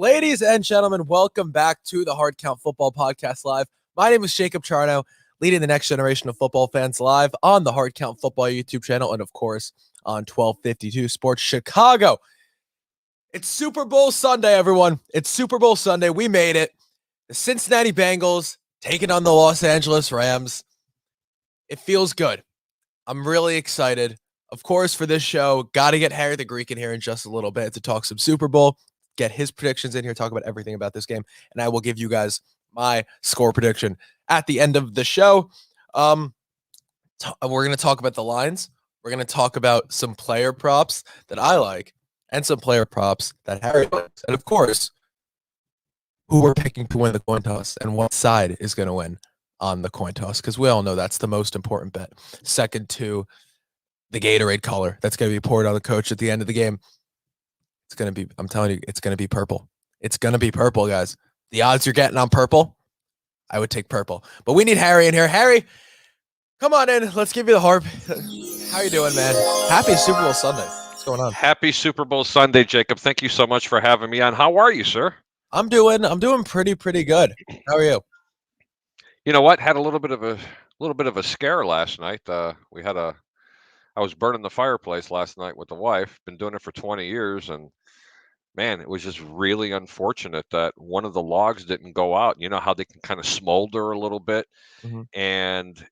Ladies and gentlemen, welcome back to the Hard Count Football Podcast Live. My name is Jacob Charnow, leading the next generation of football fans live on the Hard Count Football YouTube channel and, of course, on 1252 Sports Chicago. It's Super Bowl Sunday, everyone. It's Super Bowl Sunday. We made it. The Cincinnati Bengals taking on the Los Angeles Rams. It feels good. I'm really excited. Of course, for this show, got to get Harry the Greek in here in just a little bit to talk some Super Bowl, get his predictions in here, talk about everything about this game, and I will give you guys my score prediction at the end of the show. We're going to talk about the lines. We're going to talk about some player props that I like and some player props that Harry likes. And, of course, who we're picking to win the coin toss and what side is going to win on the coin toss, because we all know that's the most important bet. Second to the Gatorade color that's going to be poured on the coach at the end of the game. It's going to be, I'm telling you, it's going to be purple. It's going to be purple, guys. The odds you're getting on purple, I would take purple. But we need Harry in here. Harry, come on in. Let's give you the harp. How you doing, man? Happy Super Bowl Sunday. What's going on? Happy Super Bowl Sunday, Jacob. Thank you so much for having me on. How are you, sir? I'm doing pretty good. How are you? You know what? Had a little bit of a scare last night. I was burning the fireplace last night with the wife. Been doing it for 20 years, and man, it was just really unfortunate that one of the logs didn't go out. You know how they can kind of smolder a little bit, and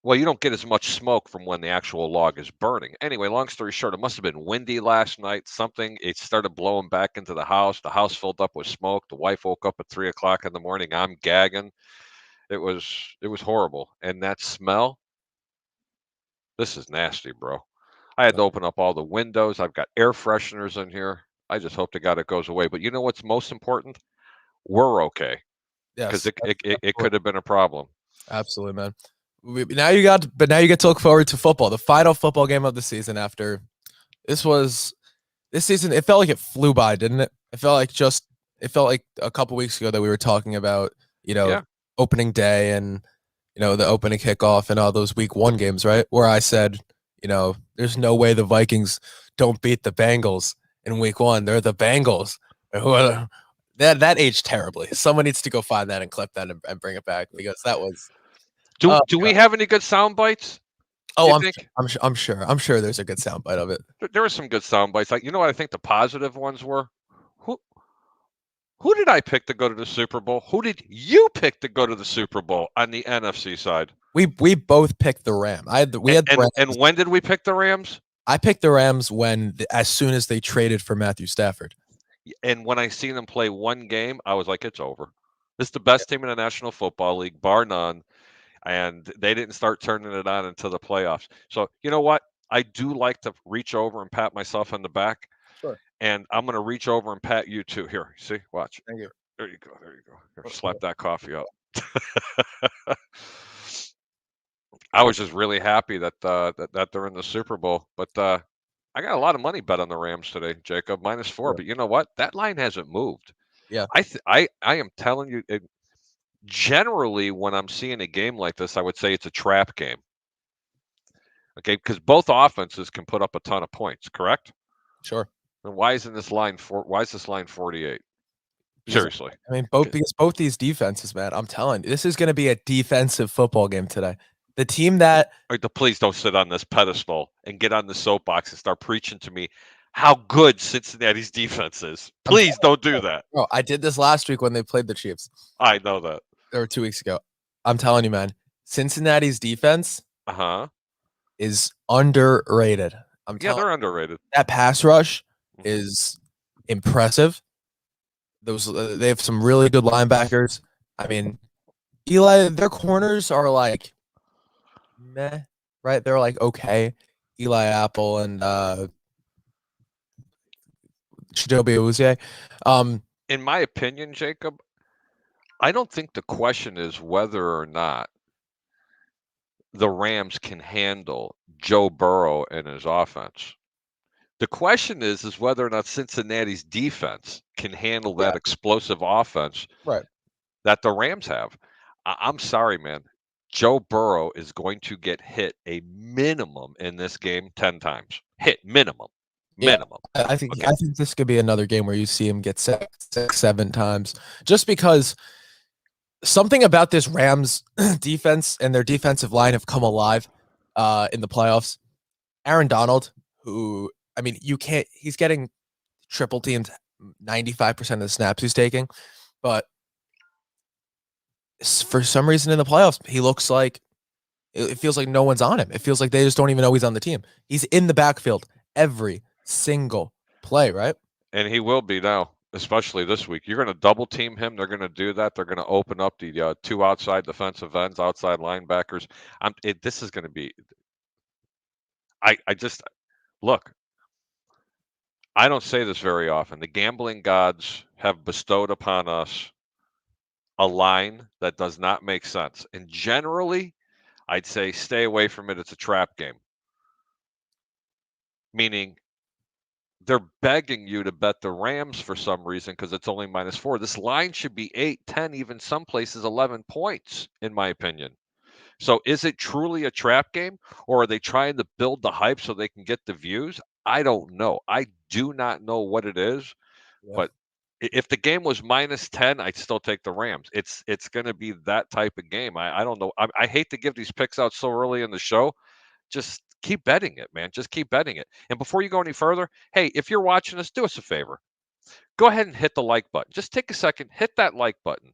well, you don't get as much smoke from when the actual log is burning. Anyway, long story short, it must have been windy last night. It started blowing back into the house. The house filled up with smoke. The wife woke up at 3 o'clock in the morning. I'm gagging. It was horrible. And that smell, this is nasty, bro. I had to open up all the windows. I've got air fresheners in here. I just hope to God it goes away. But you know what's most important? We're okay. Yes, because it could have been a problem. Absolutely, man. Now you get to look forward to football, the final football game of the season. After this season, it felt like it flew by, didn't it? It felt like a couple weeks ago that we were talking about, opening day and the opening kickoff and all those week 1 games, right? Where I said, there's no way the Vikings don't beat the Bengals in week 1. They're the Bengals. That aged terribly. Someone needs to go find that and clip that and bring it back, because that was. Do we have any good sound bites? Oh, I'm sure there's a good sound bite of it. There were some good sound bites. Like, you know what I think the positive ones were? Who did I pick to go to the Super Bowl? Who did you pick to go to the Super Bowl on the NFC side? We both picked the Rams. And when did we pick the Rams? I picked the Rams as soon as they traded for Matthew Stafford. And when I seen them play one game, I was like, it's over. This is the best team in the National Football League, bar none. And they didn't start turning it on until the playoffs. So you know what? I do like to reach over and pat myself on the back. Sure. And I'm going to reach over and pat you too. Here, see, watch. Thank you. There you go. Here, slap that coffee up. I was just really happy that they're in the Super Bowl. But I got a lot of money bet on the Rams today, Jacob, -4. Yeah. But you know what? That line hasn't moved. Yeah. I am telling you, generally, when I'm seeing a game like this, I would say it's a trap game. Okay, because both offenses can put up a ton of points, correct? Sure. And why is this line 48? Seriously. I mean, because both these defenses, man, I'm telling you, this is going to be a defensive football game today. The team that please don't sit on this pedestal and get on the soapbox and start preaching to me how good Cincinnati's defense is. Please don't do that. Bro, I did this last week when they played the Chiefs. I know that. Or 2 weeks ago. I'm telling you, man, Cincinnati's defense is underrated. They're underrated. That pass rush is impressive. They have some really good linebackers. I mean, Eli, their corners are like meh, right? They're like okay. Eli Apple and Chidobe Awuzie. In my opinion, Jacob, I don't think the question is whether or not the Rams can handle Joe Burrow and his offense. The question is whether or not Cincinnati's defense can handle that explosive offense that the Rams have. I'm sorry, man. Joe Burrow is going to get hit a minimum in this game 10 times. Hit minimum. Yeah, minimum. I think Okay. I think this could be another game where you see him get sacked 6, 7 times, just because something about this Rams defense and their defensive line have come alive in the playoffs. Aaron Donald, who I mean, you can't. He's getting triple teamed 95% of the snaps he's taking, but for some reason in the playoffs, he looks like it feels like no one's on him. It feels like they just don't even know he's on the team. He's in the backfield every single play, right? And he will be now, especially this week. You're going to double team him. They're going to do that. They're going to open up the two outside defensive ends, outside linebackers. This is going to be. I just look. I don't say this very often. The gambling gods have bestowed upon us a line that does not make sense, and generally, I'd say stay away from it. It's a trap game. Meaning they're begging you to bet the Rams for some reason because it's only -4. This line should be 8, 10, even some places 11 points, in my opinion. So is it truly a trap game, or are they trying to build the hype so they can get the views? I don't know. I do not know what it is, Yeah. but if the game was -10, I'd still take the Rams. It's going to be that type of game. I don't know. I hate to give these picks out so early in the show. Just keep betting it, man. Just keep betting it. And before you go any further, hey, if you're watching us, do us a favor. Go ahead and hit the like button. Just take a second, hit that like button.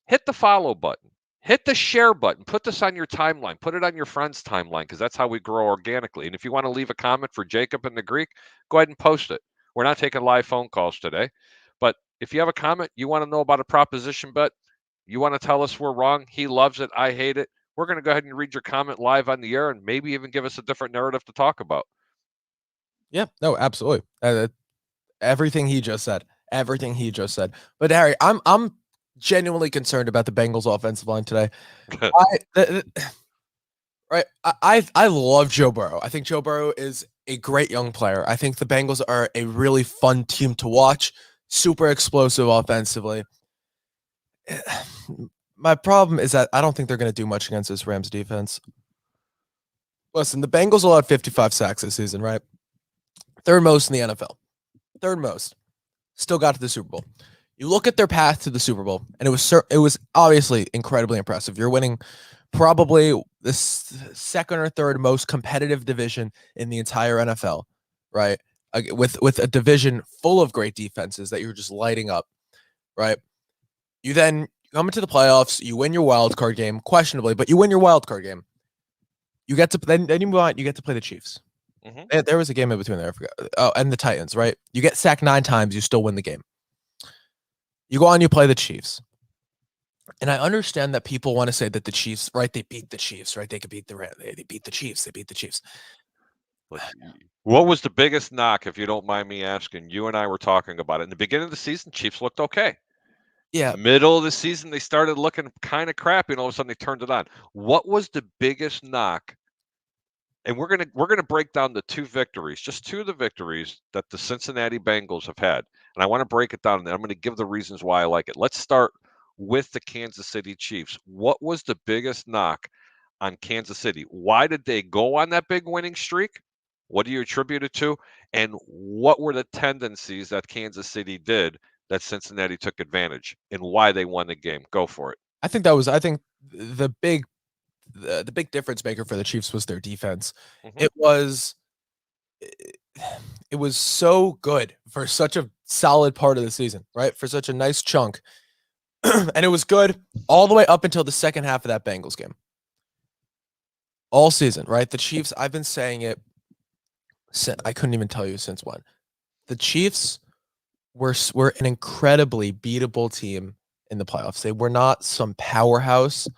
Hit the follow button. Hit the share button. Put this on your timeline. Put it on your friend's timeline because that's how we grow organically. And if you want to leave a comment for Jacob and the Greek, go ahead and post it. We're not taking live phone calls today. But if you have a comment, you want to know about a proposition bet, you want to tell us we're wrong, he loves it, I hate it, we're going to go ahead and read your comment live on the air and maybe even give us a different narrative to talk about. Yeah, no, absolutely. Everything he just said. Everything he just said. But Harry, I'm genuinely concerned about the Bengals offensive line today. Right. I love Joe Burrow. I think Joe Burrow is a great young player. I think the Bengals are a really fun team to watch. Super explosive offensively. My problem is that I don't think they're going to do much against this Rams defense. Listen, the Bengals allowed 55 sacks this season, right? Third most in the NFL. Third most. Still got to the Super Bowl. You look at their path to the Super Bowl, and it was obviously incredibly impressive. You're winning probably the second or third most competitive division in the entire NFL, right? With a division full of great defenses that you're just lighting up, right? You then come into the playoffs, you win your wild card game, questionably, but you win your wild card game. You get to then you move on, you get to play the Chiefs. Mm-hmm. There was a game in between there, I forgot. Oh, and the Titans, right? You get sacked 9 times, you still win the game. You go on, you play the Chiefs. And I understand that people want to say that the Chiefs, right? They beat the Chiefs, right? They could beat the Rams. They beat the Chiefs. They beat the Chiefs. What was the biggest knock, if you don't mind me asking? You and I were talking about it. In the beginning of the season, Chiefs looked okay. Yeah. Middle of the season, they started looking kind of crappy, and all of a sudden they turned it on. What was the biggest knock? And we're gonna break down the 2 victories, just 2 of the victories that the Cincinnati Bengals have had. And I want to break it down, and I'm going to give the reasons why I like it. Let's start with the Kansas City Chiefs. What was the biggest knock on Kansas City? Why did they go on that big winning streak? What do you attribute it to? And what were the tendencies that Kansas City did that Cincinnati took advantage, and why they won the game? Go for it. I think the big difference maker for the Chiefs was their defense. Mm-hmm. It was so good for such a solid part of the season, right? For such a nice chunk. And it was good all the way up until the second half of that Bengals game. All season, right? The Chiefs, I've been saying it I couldn't even tell you since when. The Chiefs were an incredibly beatable team in the playoffs. They were not some powerhouse.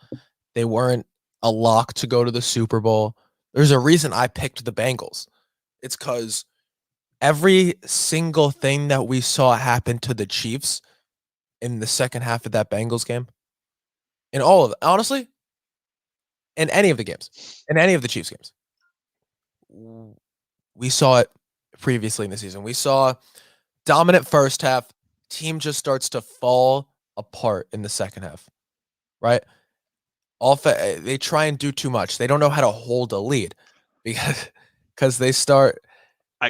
They weren't a lock to go to the Super Bowl. There's a reason I picked the Bengals. It's because every single thing that we saw happen to the Chiefs in the second half of that Bengals game, in all of it, honestly, in any of the games, in any of the Chiefs games, we saw it previously in the season. We saw dominant first half, team just starts to fall apart in the second half, right? They try and do too much. They don't know how to hold a lead because they start.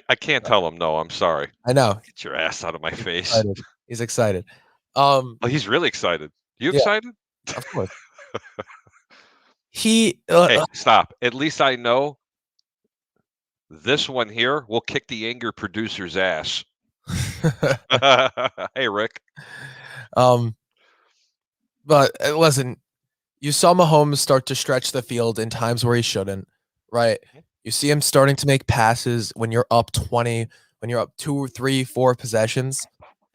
I can't tell him no. I'm sorry. I know. Get your ass out of my He's face. excited. He's excited. Oh, he's really excited. You Yeah, excited? of course. He Hey, stop. At least I know this one here will kick the anger producer's ass. Hey, Rick. um, but listen, you saw Mahomes start to stretch the field in times where he shouldn't, right? You see him starting to make passes when you're up 20, when you're up 2, 3, 4 possessions,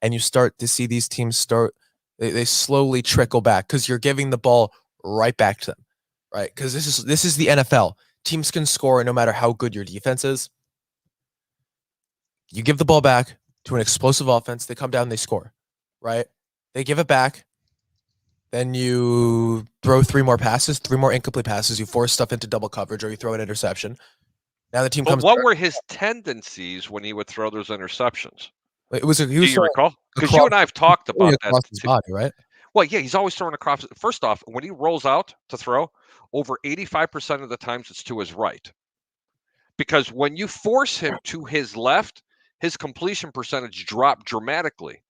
and you start to see these teams start they slowly trickle back because you're giving the ball right back to them, right? Because this is the NFL. Teams can score no matter how good your defense is. You give the ball back to an explosive offense, they come down, they score, right? They give it back, then you throw 3 more passes, 3 more incomplete passes, you force stuff into double coverage, or you throw an interception. Now the team But comes what back. were his tendencies when he would throw those interceptions? He was Do you throwing recall? Because you across and I have talked about that across his too. body, right? Well, yeah, he's always throwing across. First off, when he rolls out to throw, over 85% of the times it's to his right. Because when you force him to his left, his completion percentage dropped dramatically.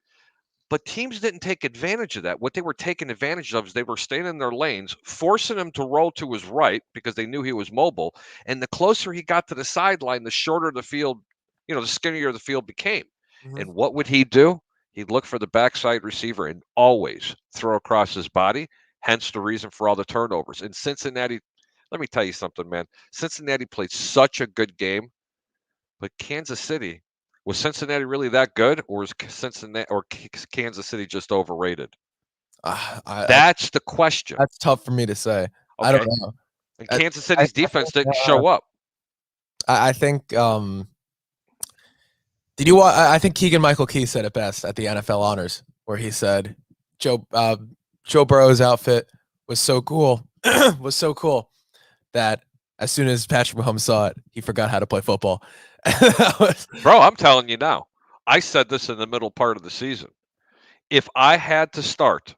But teams didn't take advantage of that. What they were taking advantage of is they were staying in their lanes, forcing him to roll to his right because they knew he was mobile. And the closer he got to the sideline, the shorter the field, the skinnier the field became. Mhm. And what would he do? He'd look for the backside receiver and always throw across his body. Hence the reason for all the turnovers. In Cincinnati, let me tell you something, man. Cincinnati played such a good game, but Kansas City, was Cincinnati really that good, or is Kansas City just overrated? That's the question. That's tough for me to say. I don't Okay, know. and I Kansas I City's I defense think, didn't show up. I think, did you I think Keegan-Michael Key said it best at the NFL Honors, where he said, Joe Burrow's outfit was so cool was so cool that as soon as Patrick Mahomes saw it, he forgot how to play football. That was Bro, I'm telling you now. I said this in the middle part of the season. If I had to start,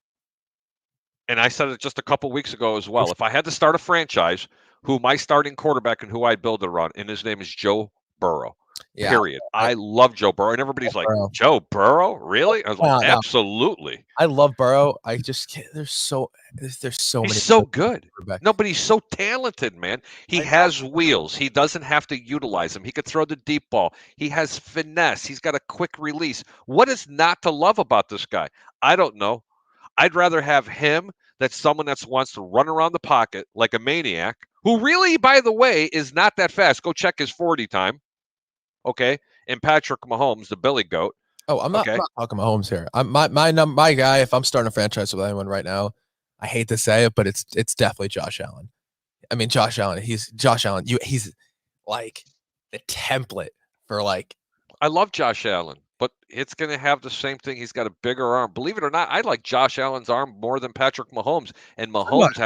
and I said it just a couple weeks ago as well, if I had to start a franchise, who my starting quarterback and who I'd build it around, and his name is Joe Burrow. yeah, Period. I I love Joe Burrow, and everybody's like, Burrow. Joe Burrow, really? I was like, No, absolutely. I love Burrow. I just can't. There's so He's many so good. quarterbacks. No, but he's so talented, man. He I know. has wheels. He doesn't have to utilize them. He could throw the deep ball. He has finesse. He's got a quick release. What is not to love about this guy? I don't know. I'd rather have him than someone that wants to run around the pocket like a maniac, who really, by the way, is not that fast. Go check his 40 time, okay? And Patrick Mahomes, the Billy Goat, Oh, I'm okay? not talking Mahomes here. My guy. If I'm starting a franchise with anyone right now, I hate to say it, but it's definitely Josh Allen. I mean, Josh Allen. Josh Allen. He's like the template for like. I love Josh Allen, but it's going to have the same thing. He's got a bigger arm. Believe it or not, I like Josh Allen's arm more than Patrick Mahomes. And Mahomes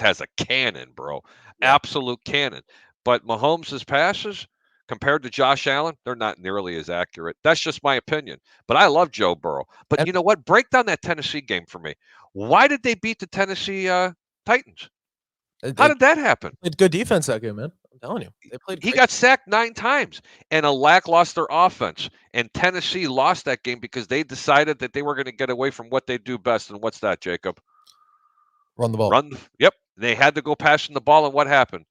has a cannon, bro. Yeah. Absolute cannon. But Mahomes' passes compared to Josh Allen, they're not nearly as accurate. That's just my opinion. But I love Joe Burrow. But And you know what? Break down that Tennessee game for me. Why did they beat the Tennessee Titans? How they did that happen? played good defense that game, man. I'm telling you, they played He great. got sacked 9 times and a lackluster offense. And Tennessee lost that game because they decided that they were going to get away from what they do best. And what's that, Jacob? Run the ball. Run. Yep. They had to go passing the ball. And what happened?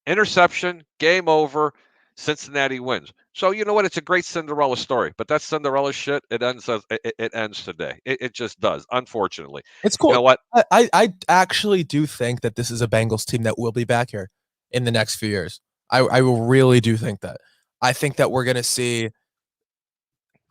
Interception, game over. Cincinnati wins. So you know what? It's a great Cinderella story, but that Cinderella shit, it ends today. It just does, unfortunately. It's You cool. know what? I actually do think that this is a Bengals team that will be back here in the next few years. I really do think that. I think that we're gonna see.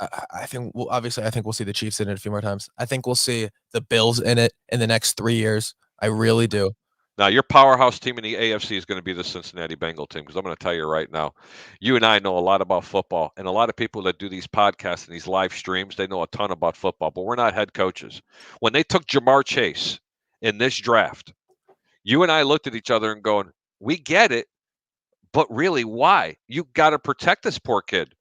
I think obviously I think we'll see the Chiefs in it a few more times. I think we'll see the Bills in it in the next 3 years. I really do. Now, your powerhouse team in the AFC is going to be the Cincinnati Bengal team because I'm going to tell you right now, you and I know a lot about football, and a lot of people that do these podcasts and these live streams, they know a ton about football, but we're not head coaches. When they took Jamar Chase in this draft, you and I looked at each other and going, "We get it, but really, why? You got to protect this poor kid."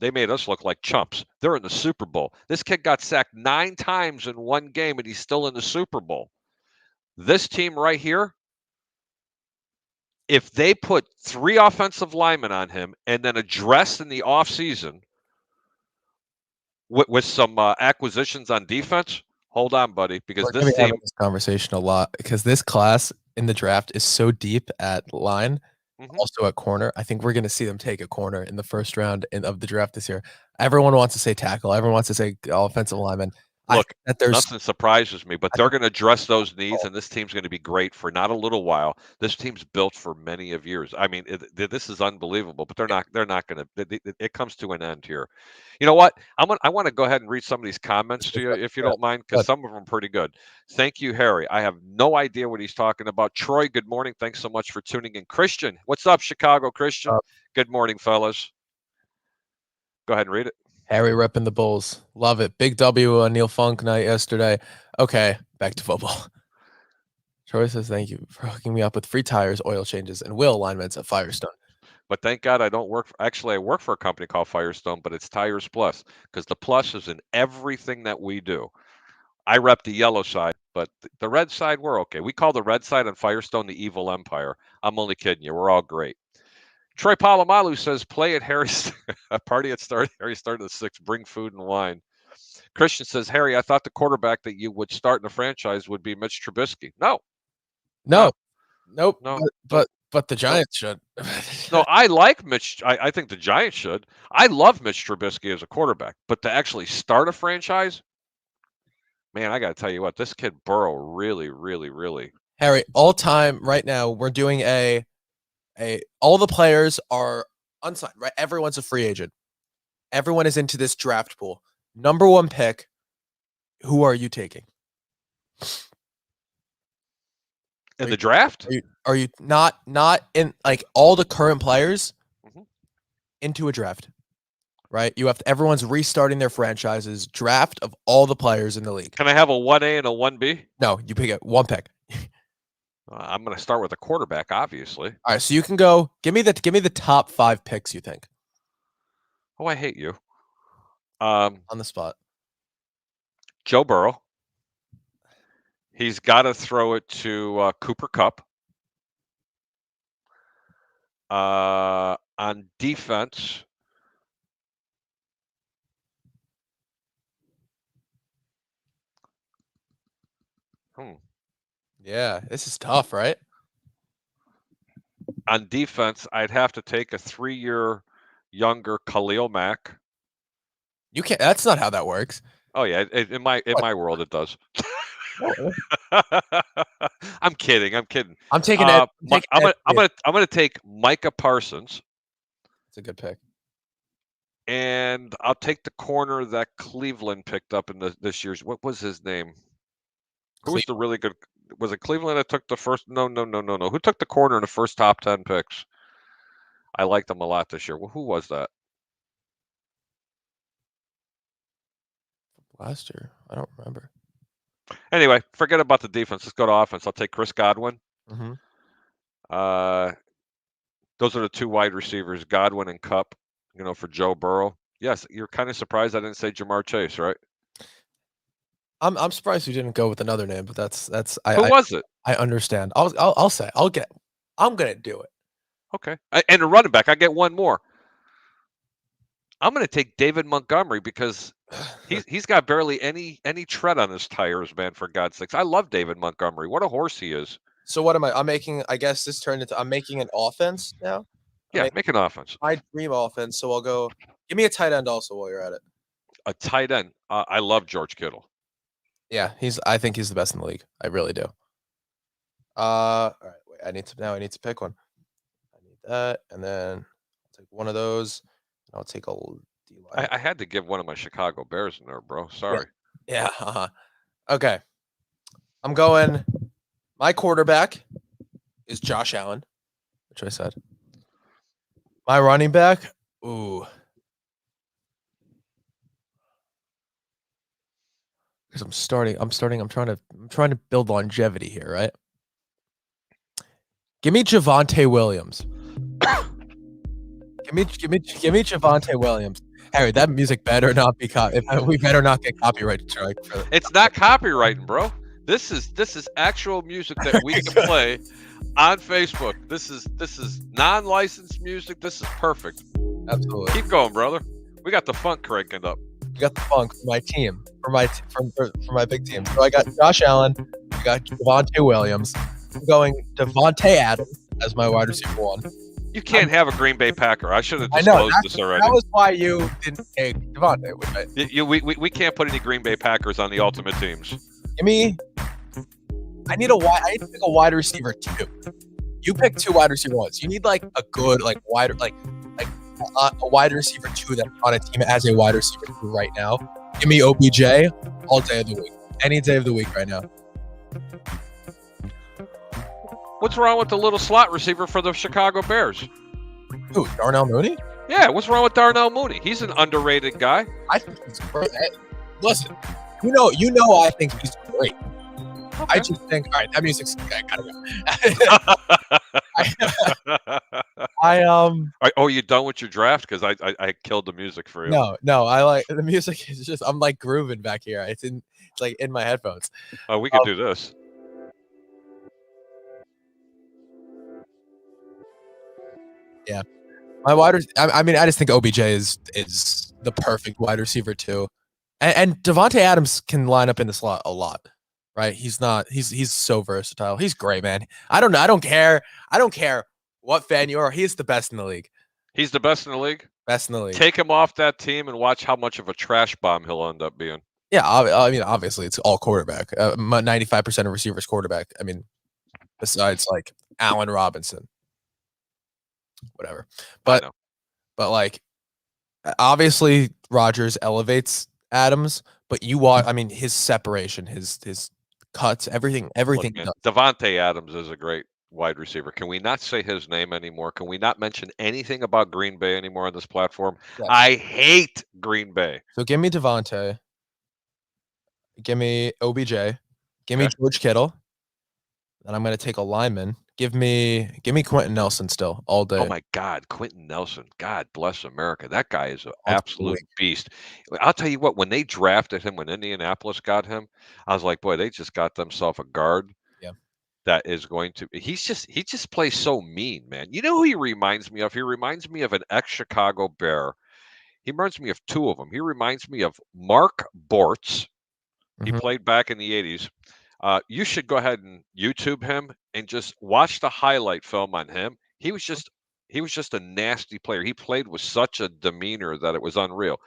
They made us look like chumps. They're in the Super Bowl. This kid got sacked 9 times in one game, and he's still in the Super Bowl. This team right here, if they put 3 offensive linemen on him and then address in the offseason with some acquisitions on defense, hold on, buddy, because We're gonna this be having team. this conversation a lot because this class in the draft is so deep at line, Mhm. also at corner. I think we're gonna see them take a corner in the first round of the draft this year. Everyone wants to say tackle. Everyone wants to say offensive lineman. I think Look, that there's nothing surprises me, but I they're think going to address those needs, and this team's going to be great for not a little while. This team's built for many of years. I mean, this is unbelievable, but they're not. They're not going to. It comes to an end here. You know what? I want to go ahead and read some of these comments to you, if you don't mind, because but some of them are pretty good. Thank you, Harry. I have no idea what he's talking about. Troy, good morning. Thanks so much for tuning in. Christian, what's up, Chicago Christian? uh, Good morning, fellas. Go ahead and read it. Harry repping the Bulls. Love it. Big W on Neil Funk night yesterday. Okay, back to football. Troy says thank you for hooking me up with free tires, oil changes, and wheel alignments at Firestone. But thank God I don't work for, actually I work for a company called Firestone, but it's Tires Plus because the plus is in everything that we do. I rep the yellow side, but the red side we're okay. We call the red side on Firestone the evil empire. I'm only kidding you. We're all great. Troy Palomalu says play at Harry's a party at start. Harry started at 6. Bring food and wine. Christian says, Harry, I thought the quarterback that you would start in the franchise would be Mitch Trubisky. No, No, no, nope. no, But the no. Giants should. No, I like Mitch. I think the Giants should. I love Mitch Trubisky as a quarterback, but to actually start a franchise, man, I got to tell you what, this kid Burrow really, really, really. Harry, all time right now, we're doing all the players are unsigned, right? Everyone's a free agent. Everyone is into this draft pool. Number 1 pick. Who are you taking? In the draft? Are you not in like all the current players into a draft? Right? You have to, everyone's restarting their franchises. Draft of all the players in the league. Can I have a 1A and a 1B? No, you pick it 1 pick. I'm going to start with a quarterback, obviously. All right, so you can go. Give me the top 5 picks you think. Oh, I hate you. On the spot. Joe Burrow. He's got to throw it to Cooper Kupp. On defense, Yeah, this is tough, right? on defense, I'd have to take a 3-year younger Khalil Mack. You can't. That's not how that works. Oh yeah, in my world it does. I'm kidding. I'm kidding. I'm taking I'm Ed. gonna take Micah Parsons. It's a good pick. And I'll take the corner that Cleveland picked up in this year's. What was his name? Who was the really good? Was it Cleveland that took the first? No. Who took the corner in the first top 10 picks? I liked them a lot this year. Well, who was that? Last year, I don't remember. Anyway, forget about the defense. Let's go to offense. I'll take Chris Godwin. Mm-hmm. Those are the 2 wide receivers, Godwin and Kupp. For Joe Burrow. Yes, you're kind of surprised I didn't say Jamar Chase, right? I'm surprised you didn't go with another name, but that's Who was it? I understand. I'll say I'm gonna do it. Okay, and a running back. I get one more. I'm going to take David Montgomery because he's got barely any tread on his tires, man. For God's sakes, I love David Montgomery. What a horse he is. So what am I? I'm making. I guess this turned into. I'm making an offense now. Yeah, make an offense. My dream offense. So I'll go. Give me a tight end also while you're at it. A tight end. I love George Kittle. Yeah, I think he's the best in the league. I really do. All right. Wait. I need to pick one. I need that, and then I'll take one of those. And I'll take a D-line. I had to give one of my Chicago Bears in there, bro. Sorry. Yeah. Okay. I'm going. My quarterback is Josh Allen, which I said. My running back, ooh. Because I'm trying to build longevity here, right? Give me Javonte Williams. give me Javonte Williams. Harry, that music better not be we better not get copyright strike for it. It's not copywriting, bro. This is actual music that we can play on Facebook. This is non-licensed music. This is perfect. Absolutely. Keep going, brother. We got the funk cranking up. You got the funk for my team, for my big team. So I got Josh Allen, I got Devontae Williams. I'm going Devontae Adams as my wide receiver 1. You can't have a Green Bay Packer. I should have I know disclosed this already. that was why you didn't take Devontae. We can't put any Green Bay Packers on the ultimate teams. Give me. I need to pick a wide receiver 2. You pick 2 wide receiver 1s. You need like a good a wide receiver 2 that's on a team as a wide receiver 2 right now. Give me OBJ all day of the week, any day of the week right now. What's wrong with the little slot receiver for the Chicago Bears? Who, Darnell Mooney? Yeah, what's wrong with Darnell Mooney? He's an underrated guy. I think he's great. Hey, listen, you know, I think he's great. Okay. I just think, all right, that music's I gotta go. Oh, you done with your draft? Because I killed the music for you. No, I like the music. Is just I'm like grooving back here. It's like in my headphones. Oh, we could do this. Yeah, my wide. I mean, I just think OBJ is the perfect wide receiver 2, and Devontae Adams can line up in the slot a lot, right? He's so versatile. He's great, man. I don't know. I don't care what fan you are. He's the best in the league. He's the best in the league. Best in the league. Take him off that team and watch how much of a trash bomb he'll end up being. Yeah, I mean, obviously it's all quarterback. 95% of receivers quarterback. I mean, besides like Allen Robinson. Whatever, but like obviously Rodgers elevates Adams, but I mean his separation, his cuts, everything. Look, Devontae Adams is a great wide receiver. Can we not say his name anymore? Can we not mention anything about Green Bay anymore on this platform? Yeah. I hate Green Bay. So give me Devontae, give me OBJ, give me George Kittle, and I'm gonna take a lineman. Give me Quentin Nelson still all day. Oh my God, Quentin Nelson! God bless America. That guy is an absolute beast. I'll tell you what. When they drafted him, when Indianapolis got him, I was like, boy, they just got themselves a guard. Yeah. That is going to. He just plays so mean, man. You know who he reminds me of? He reminds me of an ex-Chicago Bear. He reminds me of 2 of them. He reminds me of Mark Bortz. He played back in the 80s. You should go ahead and YouTube him and just watch the highlight film on him. He was just a nasty player. He played with such a demeanor that it was unreal.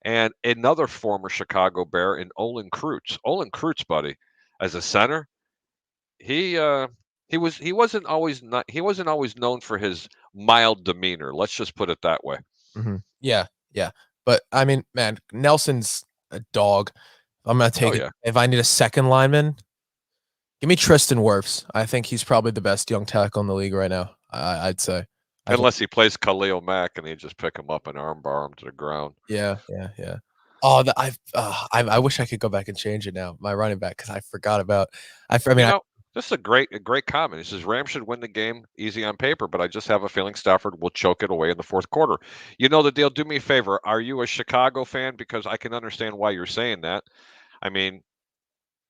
And another former Chicago Bear in Olin Kreutz. Olin Kreutz, buddy, as a center, he wasn't always known for his mild demeanor. Let's just put it that way. Yeah. But I mean, man, Nelson's a dog. I'm gonna take it. If I need a second lineman, give me Tristan Wirfs. I think he's probably the best young tackle in the league right now. I'd say. Unless he plays Khalil Mack and they just pick him up and armbar him to the ground. Yeah. Oh, I wish I could go back and change it now. My running back, because I forgot about. This is a great comment. He says Rams should win the game easy on paper, but I just have a feeling Stafford will choke it away in the 4th quarter. You know the deal. Do me a favor. Are you a Chicago fan? Because I can understand why you're saying that. I mean,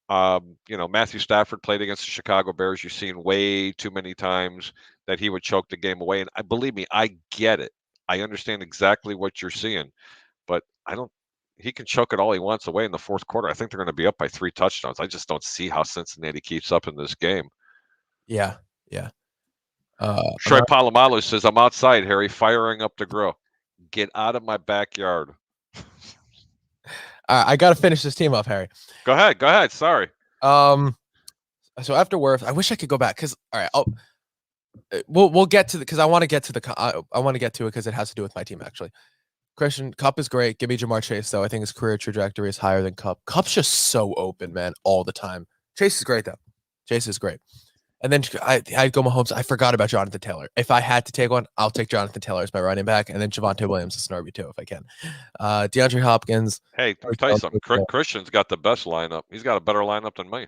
Matthew Stafford played against the Chicago Bears. You've seen way too many times that he would choke the game away. And believe me, I get it. I understand exactly what you're seeing, but he can choke it all he wants away in the 4th quarter. I think they're going to be up by 3 touchdowns. I just don't see how Cincinnati keeps up in this game. Yeah. Troy Polamalu says, I'm outside, Harry, firing up the grill. Get out of my backyard. I got to finish this team off, Harry. Go ahead. Sorry. So after Wirfs, I wish I could go back because all right, we'll get to because I want to get to I want to get to it because it has to do with my team actually. Christian Kupp is great. Give me Jamar Chase though. I think his career trajectory is higher than Kupp. Kupp's just so open, man, all the time. Chase is great though. Chase is great. And then I go Mahomes. I forgot about Jonathan Taylor. If I had to take one, I'll take Jonathan Taylor as my running back, and then Javonte Williams is an RB2 if I can. DeAndre Hopkins. Hey, let me tell you something. Christian's got the best lineup. He's got a better lineup than me.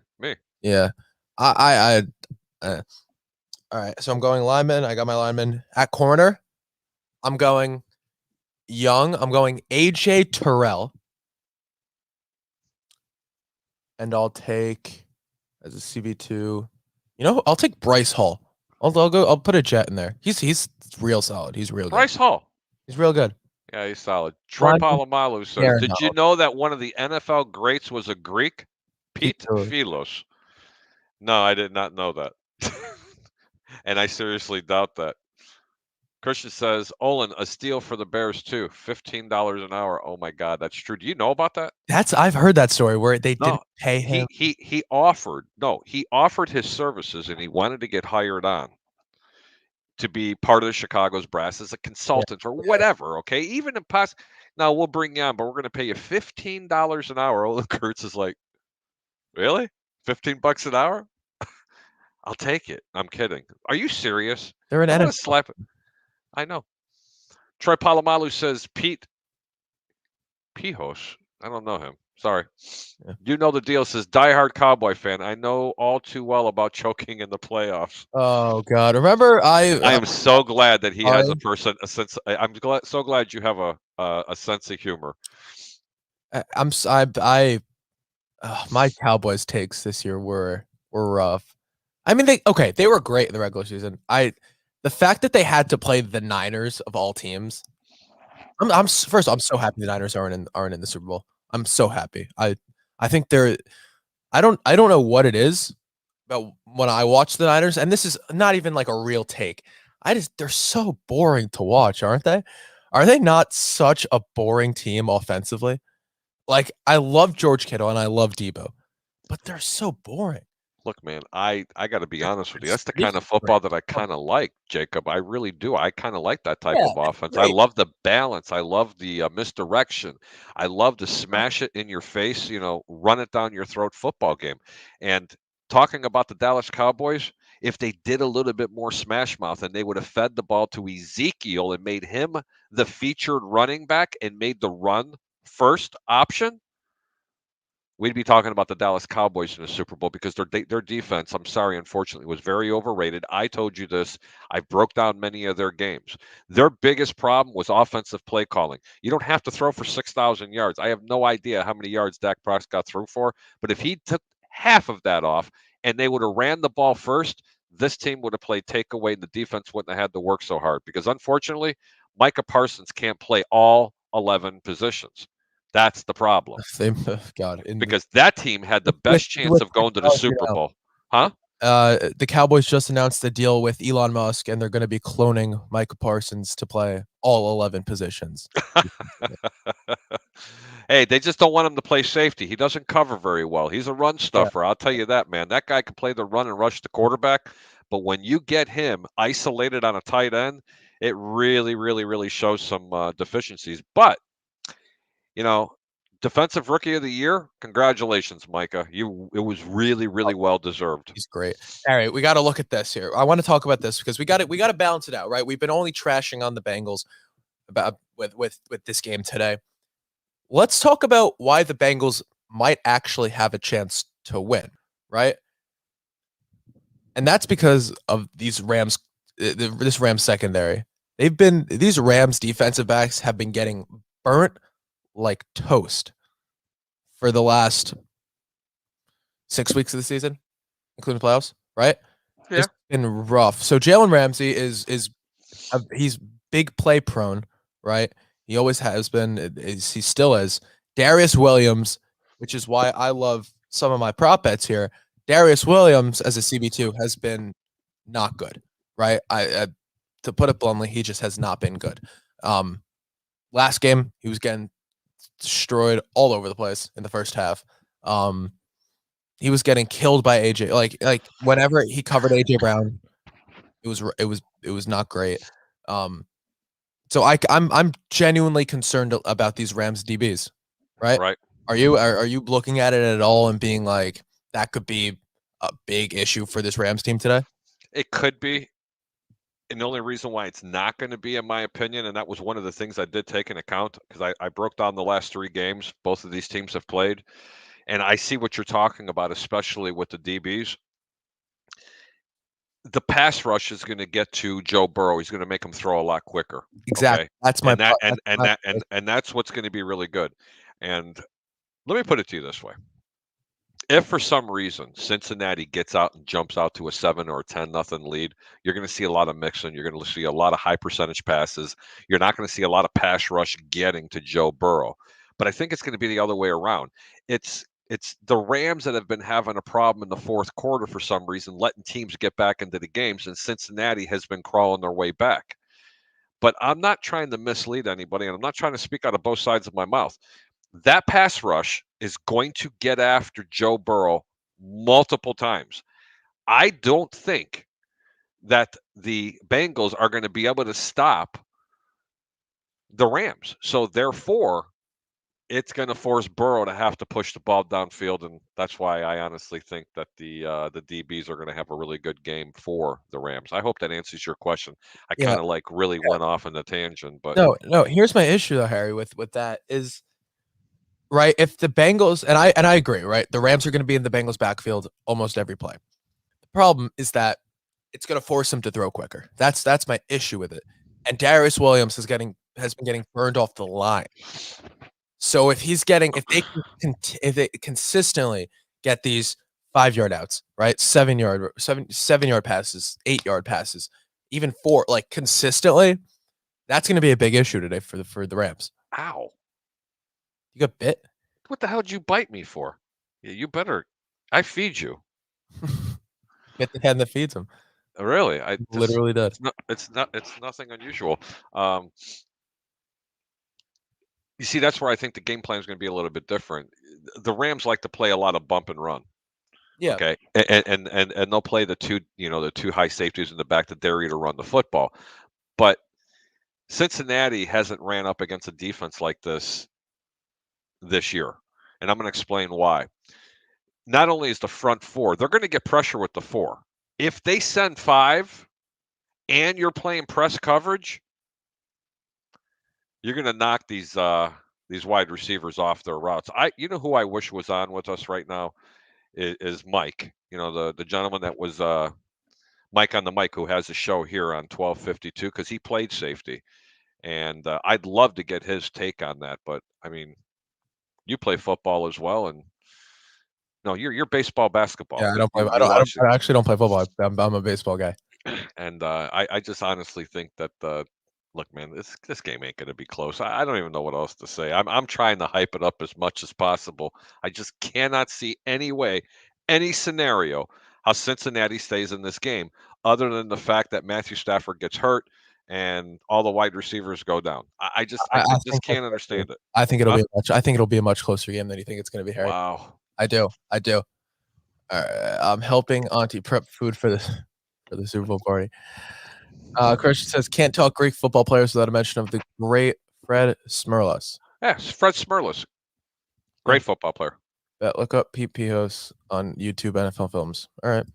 Yeah. All right. So I'm going lineman. I got my lineman at corner. I'm going young. I'm going AJ Terrell, and I'll take as a CB2. I'll take Bryce Hall. I'll put a Jet in there. He's real solid. He's real good. Bryce Hall. He's real good. Yeah, he's solid. Troy Lineman, Polamalu says, Aaron "Did you Donald, know that one of the NFL greats was a Greek? Pete Pete Rose. Philos." No, I did not know that. And I seriously doubt that. Christian says, Olin, a steal for the Bears too. $15 an hour. Oh my God, that's true. Do you know about that? I've heard that story where they No. didn't pay him. He offered his services and he wanted to get hired on to be part of the Chicago's brass as a Yeah, consultant or whatever. Okay, even in past. Now we'll bring you on, but we're going to pay you $15 an hour. Olin Kurtz is like, really? $15 an hour? I'll take it. I'm kidding. Are you serious? they're an I'm going to NFL. slap it. I know. Troy Polamalu says Pete Pihos. I don't know him. Sorry. Yeah. You know the deal. Says diehard Cowboy fan. I know all too well about choking in the playoffs. Oh God! Remember, I am so glad that he has a sense. I'm so glad you have a sense of humor. My Cowboys takes this year were rough. I mean, they were great in the regular season. The fact that they had to play the Niners of all teams. First, I'm so happy the Niners aren't in the Super Bowl. I'm so happy. I think they're. I don't know what it is, but when I watch the Niners, and this is not even like a real take, they're so boring to watch, aren't they? Are they not such a boring team offensively? Like, I love George Kittle and I love Debo, but they're so boring. Look, man, I got to be honest with you. That's the This kind of is great. football that I kind of like, Jacob. I really do. I kind of like that type Yeah, of offense. I great. love the balance. I love the misdirection. I love to smash it in your face, run it down your throat football game. And talking about the Dallas Cowboys, if they did a little bit more smash mouth and they would have fed the ball to Ezekiel and made him the featured running back and made the run first option, we'd be talking about the Dallas Cowboys in the Super Bowl because their defense, I'm sorry, unfortunately, was very overrated. I told you this. I broke down many of their games. Their biggest problem was offensive play calling. You don't have to throw for 6,000 yards. I have no idea how many yards Dak Prescott threw for, but if he took half of that off and they would have ran the ball first, this team would have played takeaway and the defense wouldn't have had to work so hard because unfortunately, Micah Parsons can't play all 11 positions. That's the problem. God, Because that team had the best chance of going to the Super Bowl. Huh? The Cowboys just announced a deal with Elon Musk, and they're going to be cloning Micah Parsons to play all 11 positions. Hey, they just don't want him to play safety. He doesn't cover very well. He's a run stuffer. I'll tell you that, man. That guy can play the run and rush the quarterback. But when you get him isolated on a tight end, it really, really, really shows some deficiencies. But, Defensive Rookie of the Year, congratulations, Micah. It was really, really well deserved. He's great. All right, we got to look at this here. I want to talk about this because we got to balance it out, right? We've been only trashing on the Bengals about with this game today. Let's talk about why the Bengals might actually have a chance to win, right? And that's because of these Rams, this Rams secondary. These Rams defensive backs have been getting burnt like toast for the last 6 weeks of the season, including the playoffs, right? Yeah. It's been rough. So Jalen Ramsey he's big play prone, right? He always has been. He still is. Darius Williams, which is why I love some of my prop bets here. Darius Williams as a CB2 has been not good, right? To put it bluntly, he just has not been good. Last game, he was getting destroyed all over the place in the first half. He was getting killed by AJ. Like whenever he covered AJ Brown, it was not great. So I'm genuinely concerned about these Rams DBs, right? Right. Are you looking at it at all and being like that could be a big issue for this Rams team today? It could be. And the only reason why it's not going to be, in my opinion, and that was one of the things I did take into account because I broke down the last 3 games both of these teams have played, and I see what you're talking about, especially with the DBs. The pass rush is going to get to Joe Burrow. He's going to make him throw a lot quicker. Exactly. Okay? That's my and that's what's going to be really good. And let me put it to you this way. if for some reason Cincinnati gets out and jumps out to a 7 or a 10-0 lead, you're going to see a lot of mixing. You're going to see a lot of high percentage passes. You're not going to see a lot of pass rush getting to Joe Burrow. But I think it's going to be the other way around. It's the Rams that have been having a problem in the fourth quarter for some reason, letting teams get back into the games, and Cincinnati has been crawling their way back. But I'm not trying to mislead anybody, and I'm not trying to speak out of both sides of my mouth. That pass rush is going to get after Joe Burrow multiple times. I don't think that the Bengals are going to be able to stop the Rams. So therefore, it's going to force Burrow to have to push the ball downfield, and that's why I honestly think that the DBs are going to have a really good game for the Rams. I hope that answers your question. I Yeah. kind of like really went off on a tangent, but No. Here's my issue though, Harry, with that is right. If the Bengals and I agree, right? The Rams are going to be in the Bengals backfield almost every play. The problem is that it's going to force him to throw quicker. That's my issue with it. And Darius Williams has been getting burned off the line. So if they consistently get these 5-yard outs, right? 7-yard passes, 8-yard passes, even 4, like consistently, that's going to be a big issue today for the Rams. ow. You got bit? What the hell did you bite me for? You better. I feed you. Bit the hand that feeds him. Really, Literally did. It's nothing unusual. You see, that's where I think the game plan is going to be a little bit different. The Rams like to play a lot of bump and run. Yeah. Okay, and they'll play the two high safeties in the back that dare you to run the football. But Cincinnati hasn't ran up against a defense like this year, and I'm going to explain why. Not only is the front four, they're going to get pressure with the 4. If they send 5 and you're playing press coverage, you're going to knock these wide receivers off their routes. You know who I wish was on with us right now is Mike. You know, the gentleman that was Mike on the mic, who has a show here on 1252, because he played safety, and I'd love to get his take on that. But I mean, you play football as well, and no, you're baseball, basketball. Yeah, I don't play. You I actually don't play football. I'm a baseball guy. And I just honestly think that look, man, this game ain't going to be close. I don't even know what else to say. I'm trying to hype it up as much as possible. I just cannot see any way, any scenario how Cincinnati stays in this game, other than the fact that Matthew Stafford gets hurt and all the wide receivers go down. I just think can't understand it. I think it'll Huh? be I think it'll be a much closer game than you think it's going to be, Harry. Wow. I do. I'm helping Auntie prep food for the Super Bowl party. Christian says can't talk Greek football players without a mention of the great Fred Smirlas. Yeah, Fred Smirlas, great football player. Look up Pete Pijos on YouTube NFL films. All right.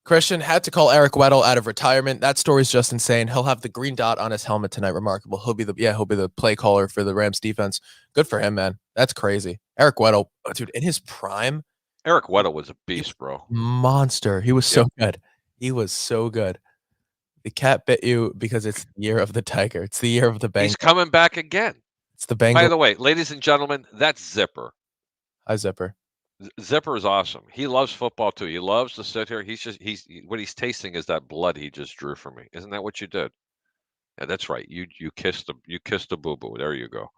Christian had to call Eric Weddle out of retirement. That story's just insane. He'll have the green dot on his helmet tonight. Remarkable. He'll be the play caller for the Rams defense. Good for him, man. That's crazy. Eric Weddle, dude, in his prime. Eric Weddle was a beast, bro. Monster. He was so good. He was so good. The cat bit you because it's the year of the tiger. It's the year of the Bengals. He's coming back again. It's the Bengals. By the way, ladies and gentlemen, that's Zipper. Hi, Zipper. Zipper is awesome. He loves football too. He loves to sit here. What he's tasting is that blood he just drew from me. Isn't that what you did? Yeah, that's right. You kissed the boo boo. There you go.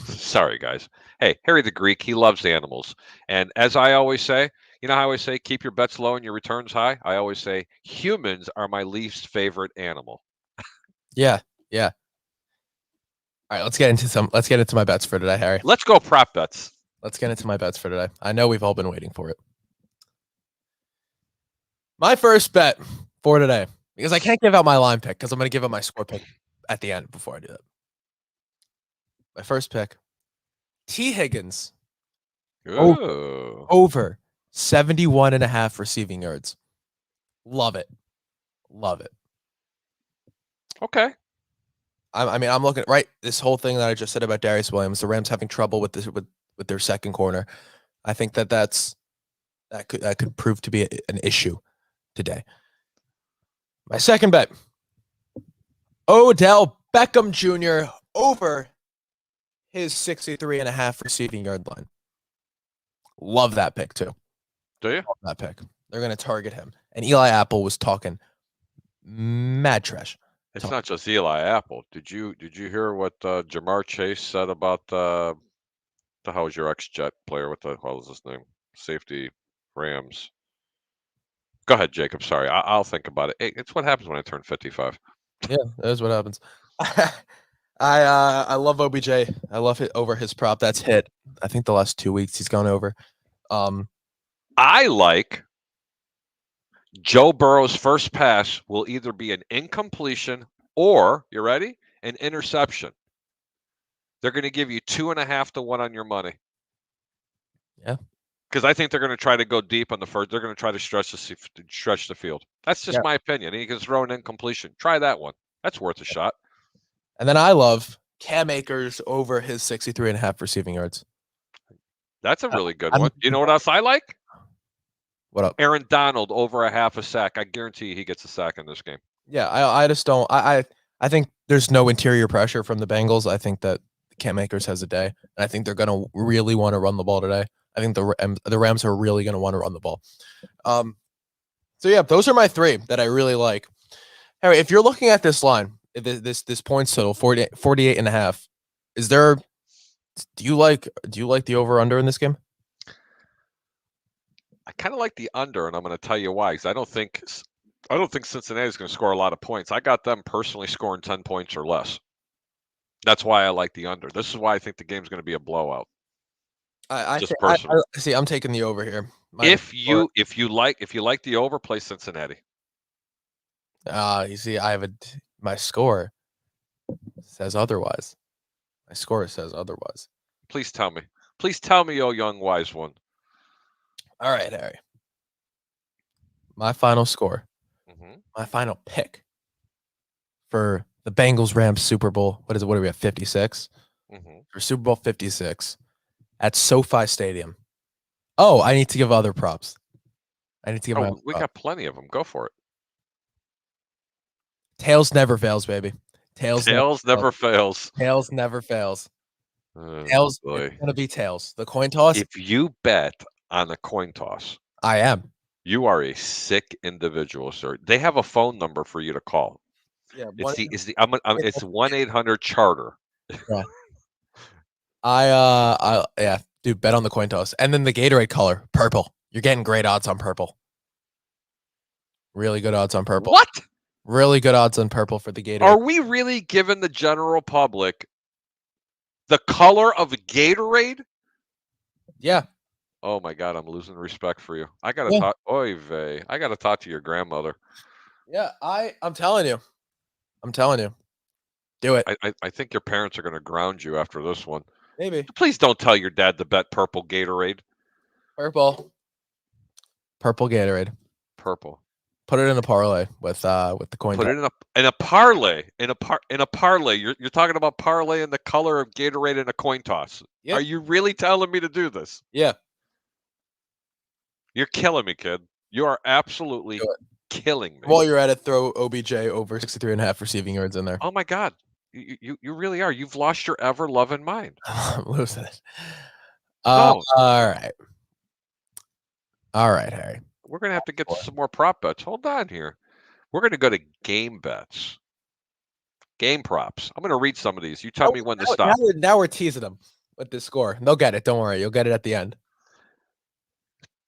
Sorry, guys. Hey, Harry the Greek, he loves animals. And as I always say, you know how I always say, keep your bets low and your returns high? I always say, humans are my least favorite animal. Yeah. All right, let's get into my bets for today, Harry. Let's go prop bets. Let's get into my bets for today. I know we've all been waiting for it. My first bet for today, because I can't give out my line pick because I'm going to give out my score pick at the end before I do that. My first pick, T. Higgins. Over 71.5 receiving yards. Love it. Okay. I'm looking right. This whole thing that I just said about Darius Williams, the Rams having trouble with their second corner. I think that could prove to be an issue today. My second bet, Odell Beckham Jr. over his 63.5 receiving yard line. Love that pick too. Do you? Love that pick. They're going to target him. And Eli Apple was talking mad trash. It's not just Eli Apple. Did you hear what Jamar Chase said about the how was your ex-Jet player? What was his name? Safety Rams. Go ahead, Jacob. Sorry, I'll think about it. It's what happens when I turn 55. Yeah, that's what happens. I love OBJ. I love it over his prop. That's hit. I think the last 2 weeks he's gone over. I like Joe Burrow's first pass will either be an incompletion or, you ready? An interception. They're going to give you 2.5 to 1 on your money. Yeah. Because I think they're going to try to go deep on the first. They're going to try to stretch the field. That's just my opinion. He can throw an incompletion. Try that one. That's worth a shot. And then I love Cam Akers over his 63.5 receiving yards. That's a really good one. You know what else I like? What up? Aaron Donald over a half a sack. I guarantee he gets a sack in this game. Yeah, I just don't. I think there's no interior pressure from the Bengals. I think that Cam Akers has a day, and I think they're going to really want to run the ball today. I think the Rams are really going to want to run the ball. So yeah, those are my three that I really like. Harry, if you're looking at this line, this points total 48.5, is there? Do you like the over under in this game? I kind of like the under, and I'm going to tell you why. Because I don't think Cincinnati's going to score a lot of points. I got them personally scoring 10 points or less. That's why I like the under. This is why I think the game's going to be a blowout. I see. I'm taking the over here. If you like the over, play Cincinnati. You see, my score says otherwise. My score says otherwise. Please tell me, oh young wise one. All right, Harry. My final score, my final pick for the Bengals Rams Super Bowl. What are we at? 56 for Super Bowl 56 at SoFi Stadium. Oh, I need to give other props. We got plenty of them. Go for it. Tails never fails, baby. Tails never fails. Tails never fails. Oh, Tails. It's gonna be tails. The coin toss. If you bet on a coin toss, I am. You are a sick individual, sir. They have a phone number for you to call. Yeah, it's 1-800 charter. Yeah. Yeah, dude, bet on the coin toss, and then the Gatorade color, purple. You're getting great odds on purple. Really good odds on purple. What? Really good odds on purple for the Gatorade. Are we really giving the general public the color of a Gatorade? Yeah. Oh my God, I'm losing respect for you. I gotta talk. Oy vey. I gotta talk to your grandmother. Yeah, I'm telling you. Do it. I think your parents are gonna ground you after this one. Maybe. Please don't tell your dad to bet purple Gatorade. Purple Gatorade. Purple. Put it in a parlay with the coin. Put it in a parlay. In a parlay. You're talking about parlay in the color of Gatorade in a coin toss. Yep. Are you really telling me to do this? Yeah. You're killing me, kid. You are absolutely killing me. While you're at it, throw OBJ over 63.5 receiving yards in there. Oh my God. You really are. You've lost your ever loving mind. I'm losing it. No. All right, Harry. We're gonna have to get to some more prop bets. Hold on here. We're gonna go to game bets. Game props. I'm gonna read some of these. You tell me when to stop. Now we're teasing them with this score. They'll get it. Don't worry. You'll get it at the end.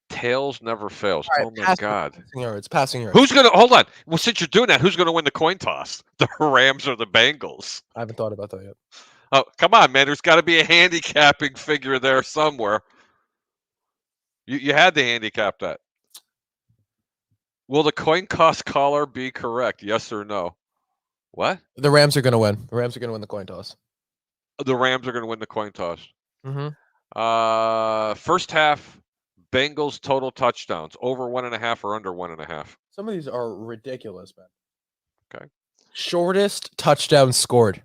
Tails never fails. Right, oh my God. Passing yards. Who's gonna hold on? Well, since you're doing that, who's gonna win the coin toss? The Rams or the Bengals? I haven't thought about that yet. Oh, come on, man. There's gotta be a handicapping figure there somewhere. You had to handicap that. Will the coin toss caller be correct? Yes or no? What? The Rams are gonna win. The Rams are gonna win the coin toss. The Rams are gonna win the coin toss. Mm-hmm. First half, Bengals total touchdowns over 1.5 or under 1.5. Some of these are ridiculous, man. Okay. Shortest touchdown scored.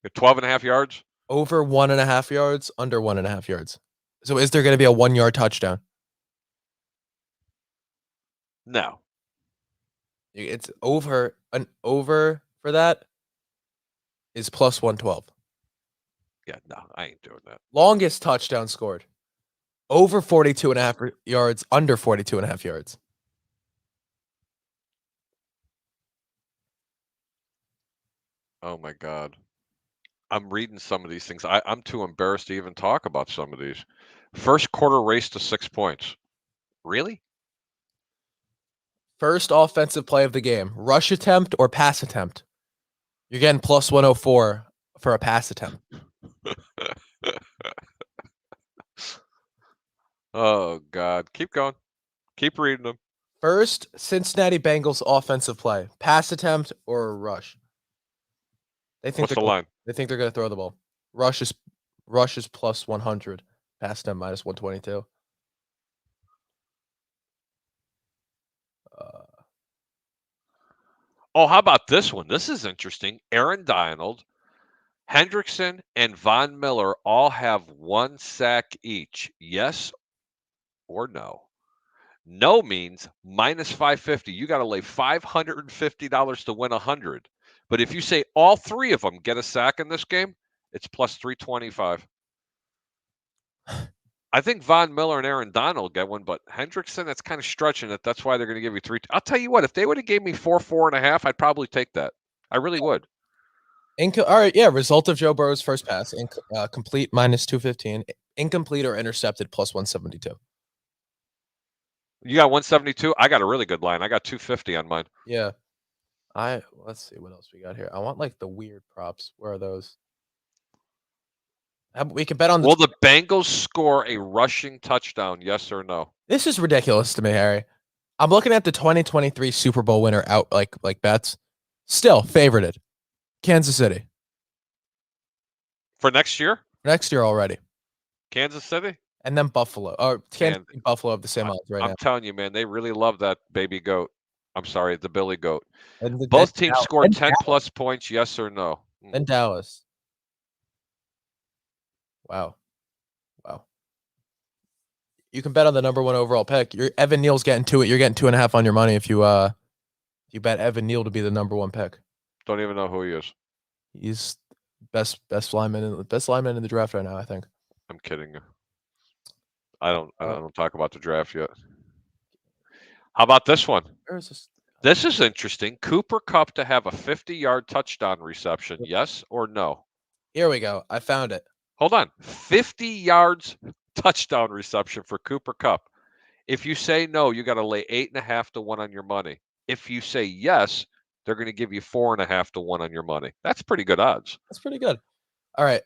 12.5 yards. Over 1.5 yards, under 1.5 yards. So is there going to be a 1 yard touchdown? No. It's over. An over for that is plus 112. Yeah, no, I ain't doing that. Longest touchdown scored. Over 42.5 yards, under 42.5 yards. Oh my God. I'm reading some of these things. I'm too embarrassed to even talk about some of these. First quarter race to 6 points. Really? First offensive play of the game. Rush attempt or pass attempt. You're getting plus 104 for a pass attempt. Oh God. Keep going. Keep reading them. First Cincinnati Bengals offensive play. Pass attempt or a rush. They think What's the line? they're gonna throw the ball. Rush is plus 100. Pass attempt minus 122. Oh, how about this one? This is interesting. Aaron Donald, Hendrickson, and Von Miller all have 1 sack each. Yes or no? No means minus 550. You got to lay $550 to win 100. But if you say all 3 of them get a sack in this game, it's plus 325. I think Von Miller and Aaron Donald get one, but Hendrickson, that's kind of stretching it. That's why they're going to give you 3. I'll tell you what, if they would have gave me 4.5, I'd probably take that. I really would. All right, yeah. Result of Joe Burrow's first pass. Complete minus 215. Incomplete or intercepted plus 172. You got 172. I got a really good line. I got 250 on mine. Yeah. Let's see what else we got here. I want like the weird props. Where are those? We can bet on the. Will the Bengals score a rushing touchdown? Yes or no? This is ridiculous to me, Harry. I'm looking at the 2023 Super Bowl winner out like bets. Still favorited. Kansas City. For next year? Next year already. Kansas City? And then Buffalo. Or Kansas City, Buffalo have the same odds right now. I'm telling you, man, they really love that baby goat. I'm sorry, the Billy goat. And Both teams scored 10 Dallas. plus points, yes or no? And Dallas. Wow. You can bet on the number 1 overall pick. Evan Neal's getting to it. You're getting 2.5 on your money if you bet Evan Neal to be the number 1 pick. Don't even know who he is. He's best lineman in the draft right now, I think. I'm kidding you. I don't talk about the draft yet. How about this one? This is interesting. Cooper Kupp to have a 50-yard touchdown reception, yes or no? Here we go. I found it. Hold on. 50 yards touchdown reception for Cooper Kupp. If you say no, you got to lay 8.5 to 1 on your money. If you say yes, they're going to give you 4.5 to 1 on your money. That's pretty good odds. That's pretty good. All right.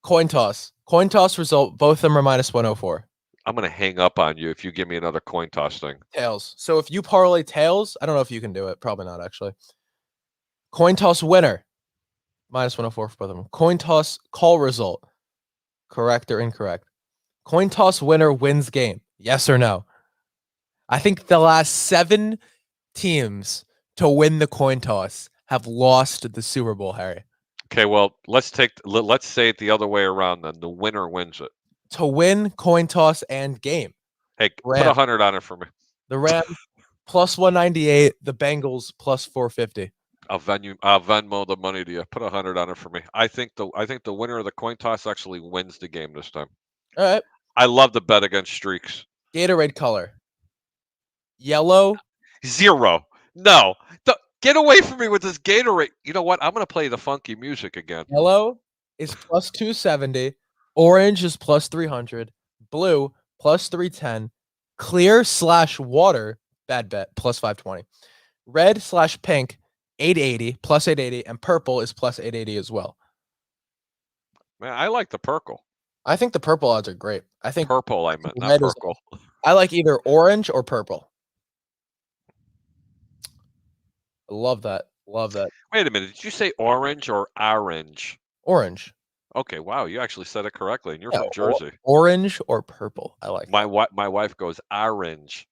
Coin toss. Coin toss result. Both of them are minus 104. I'm going to hang up on you if you give me another coin toss thing. Tails. So if you parlay tails, I don't know if you can do it. Probably not, actually. Coin toss winner. Minus 104 for both of them. Coin toss call result. Correct or incorrect? Coin toss winner wins game. Yes or no? I think the last 7 teams to win the coin toss have lost the Super Bowl, Harry. Okay, well, let's say it the other way around then. The winner wins it. To win coin toss and game. Hey, put 100 on it for me. The Rams plus 198, the Bengals plus 450. I'll Venmo the money to you. Put 100 on it for me. I think the winner of the coin toss actually wins the game this time. All right. I love to bet against streaks. Gatorade color. Yellow. 0. No. Get away from me with this Gatorade. You know what? I'm going to play the funky music again. Yellow is plus 270. Orange is plus 300. Blue plus 310. Clear/water, bad bet, plus 520. Red/pink, 880, plus 880. And purple is plus 880 as well. Man, I like the purple. I think the purple odds are great. I think purple, I meant, not purple. I like either orange or purple. Love that. Wait a minute. Did you say orange or orange? Orange. Okay, wow, you actually said it correctly, and you're from Jersey. Orange or purple. I like my wife goes orange.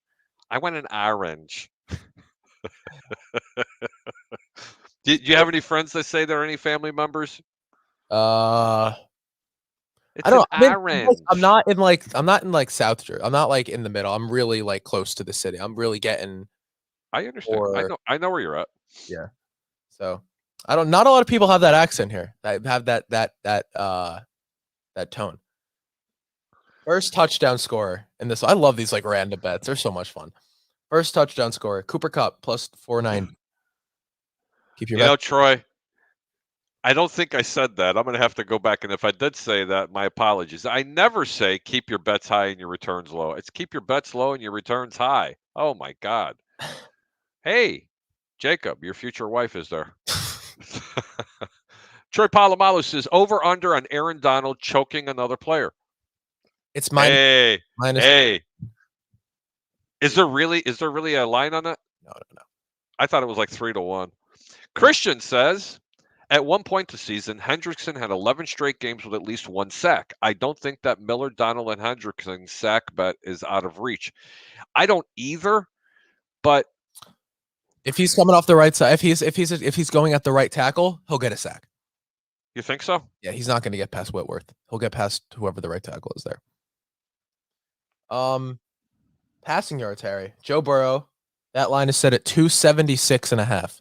I want an orange. Do you have any friends that say there are any family members? It's I don't. I'm not in like South Jersey. I'm not like in the middle. I'm really like close to the city. I'm really getting. I understand. I know where you're at. Yeah. So not a lot of people have that accent here. That have that tone. First touchdown scorer in this. I love these like random bets. They're so much fun. First touchdown scorer, Cooper Kupp plus 490. Keep your You bet. know, Troy, I don't think I said that. I'm going to have to go back. And if I did say that, my apologies. I never say keep your bets high and your returns low. It's keep your bets low and your returns high. Oh, my God. Hey, Jacob, your future wife is there. Troy Polamalu says over under on Aaron Donald choking another player. It's minus. Hey. Is there really a line on that? No. I thought it was like 3-1. Christian says at one point this season, Hendrickson had 11 straight games with at least one sack. I don't think that Miller, Donald, and Hendrickson sack bet is out of reach. I don't either, but if he's coming off the right side, if he's going at the right tackle, he'll get a sack. You think so? Yeah, he's not going to get past Whitworth. He'll get past whoever the right tackle is there. Passing yards, Harry. Joe Burrow. That line is set at 276.5.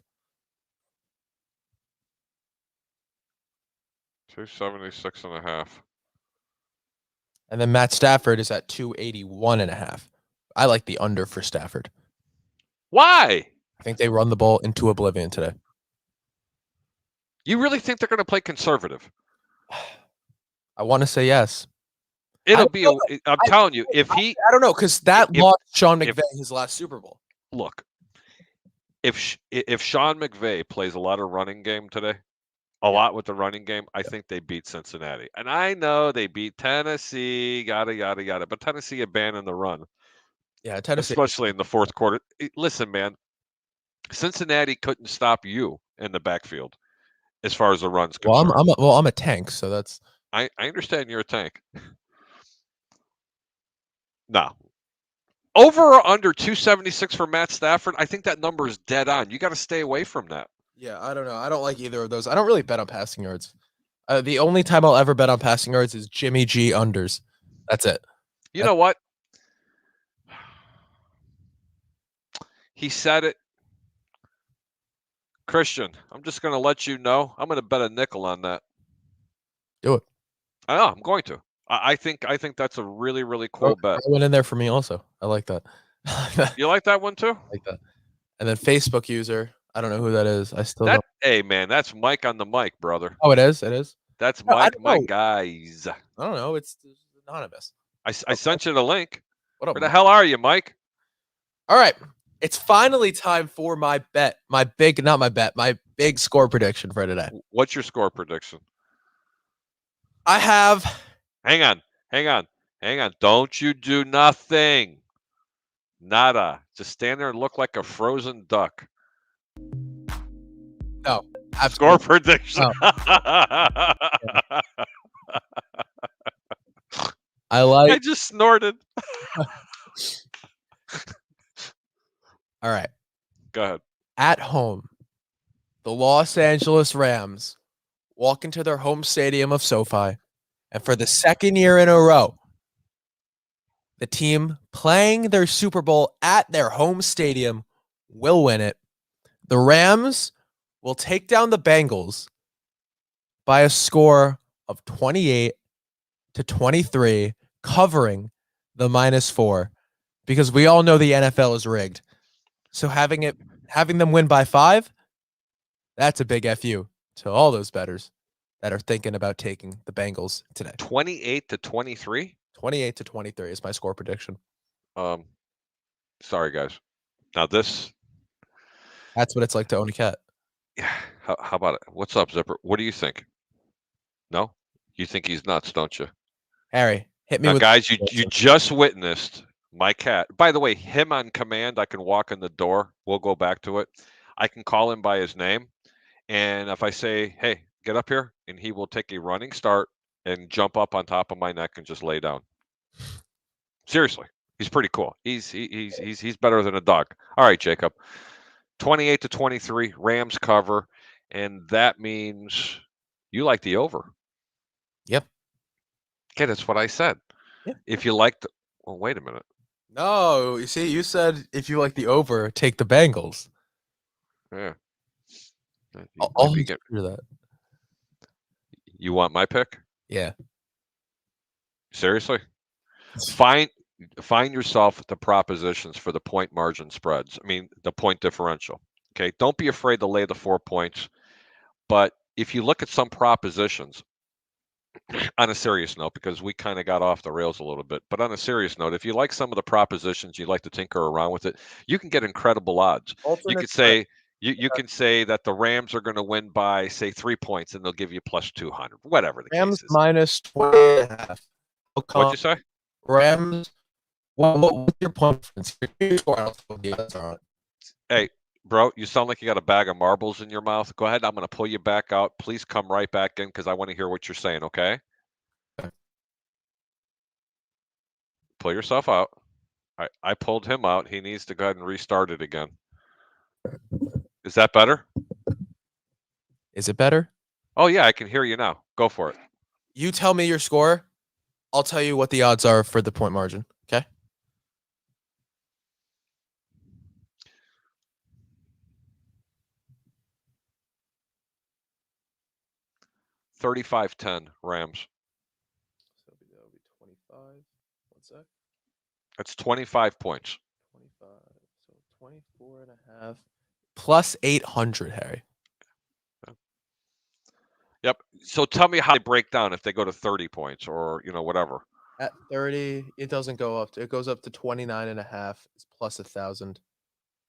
276.5. And then Matt Stafford is at 281.5. I like the under for Stafford. Why? I think they run the ball into oblivion today. You really think they're going to play conservative? I want to say yes. I'm telling you, if he... I don't know, because that lost Sean McVay his last Super Bowl. Look, if Sean McVay plays a lot of running game today, a lot with the running game, I think they beat Cincinnati. And I know they beat Tennessee, yada. But Tennessee abandoned the run. Yeah, Tennessee. Especially in the fourth quarter. Listen, man, Cincinnati couldn't stop you in the backfield as far as the run's concerned. I'm a tank, so that's... I understand you're a tank. No. Over or under 276 for Matt Stafford, I think that number is dead on. You got to stay away from that. Yeah, I don't know. I don't like either of those. I don't really bet on passing yards. The only time I'll ever bet on passing yards is Jimmy G unders. That's it. You know what? He said it. Christian, I'm just going to let you know. I'm going to bet a nickel on that. Do it. I know. I'm going to. I think that's a really, really cool bet. I went in there for me also. I like that. You like that one too? I like that. And then Facebook user. I don't know who that is. I still don't. Hey, man, that's Mike on the mic, brother. Oh, it is? It is? That's Mike, my guys. I don't know. It's anonymous. I sent you the link. What up, Where the hell are you, Mike? All right. It's finally time for my bet. My big score prediction for today. What's your score prediction? I have... Hang on. Don't you do nothing. Nada. Just stand there and look like a frozen duck. No. Score prediction. No. I just snorted. All right. Go ahead. At home, the Los Angeles Rams walk into their home stadium of SoFi, and for the second year in a row, the team playing their Super Bowl at their home stadium will win it. The Rams will take down the Bengals by a score of 28-23, covering the -4, because we all know the NFL is rigged. So having them win by 5, that's a big FU to all those bettors that are thinking about taking the Bengals today. 28-23? 28-23 is my score prediction. Sorry, guys. Now that's what it's like to own a cat. Yeah. How about it? What's up, Zipper? What do you think? No? You think he's nuts, don't you? Harry, hit me now, with... guys, you just witnessed my cat. By the way, him on command, I can walk in the door. We'll go back to it. I can call him by his name. And if I say, hey, get up here, and he will take a running start and jump up on top of my neck and just lay down. Seriously, he's pretty cool. He's better than a dog. All right, Jacob. 28-23, Rams cover, and that means you like the over. Yep. Okay, that's what I said. Yeah. If you like the... Well, wait a minute. No, you see, you said if you like the over, take the Bengals. Yeah. I'll get rid of that. You want my pick? Yeah. Seriously? find yourself the propositions for the point margin spreads. I mean, the point differential. Okay, don't be afraid to lay the 4 points. But if you look at some propositions, on a serious note, because we kind of got off the rails a little bit, but on a serious note, if you like some of the propositions, you like to tinker around with it, you can get incredible odds. You could say you can say that the Rams are going to win by, say, 3 points, and they'll give you plus 200, whatever the Rams case is. minus 20.5. What'd you say? Rams. What's your point difference? Hey, bro, you sound like you got a bag of marbles in your mouth. Go ahead. I'm going to pull you back out. Please come right back in because I want to hear what you're saying, okay? Pull yourself out. I pulled him out. He needs to go ahead and restart it again. Is that better? Is it better? Oh, yeah, I can hear you now. Go for it. You tell me your score. I'll tell you what the odds are for the point margin, okay? $35-10 Rams. So that'll be 25. 1 sec. That's 25 points. 25. So 24.5 plus 800, Harry. Yep. So tell me how they break down if they go to 30 points or, whatever. At 30, it doesn't go up. It goes up to 29.5 plus 1,000.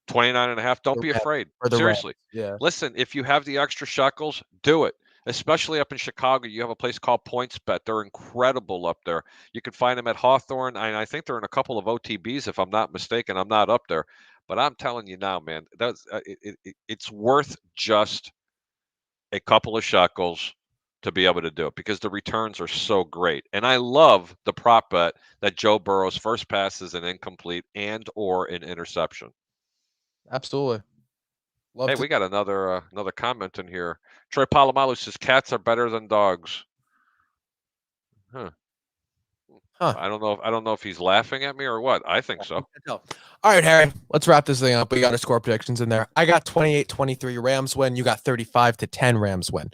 29.5. Don't be afraid. Seriously. Yeah. Listen, if you have the extra shekels, do it. Especially up in Chicago, you have a place called PointsBet. They're incredible up there. You can find them at Hawthorne, and I think they're in a couple of OTBs, if I'm not mistaken. I'm not up there, but I'm telling you now, man, it's worth just a couple of shekels to be able to do it because the returns are so great. And I love the prop bet that Joe Burrow's first pass is an incomplete and or an interception. Absolutely. Hey, we got another comment in here. Troy Polamalu says cats are better than dogs. Huh. I don't know if he's laughing at me or what. I think so. All right, Harry, let's wrap this thing up. We got our score predictions in there. I got 28-23 Rams win. You got 35-10 Rams win.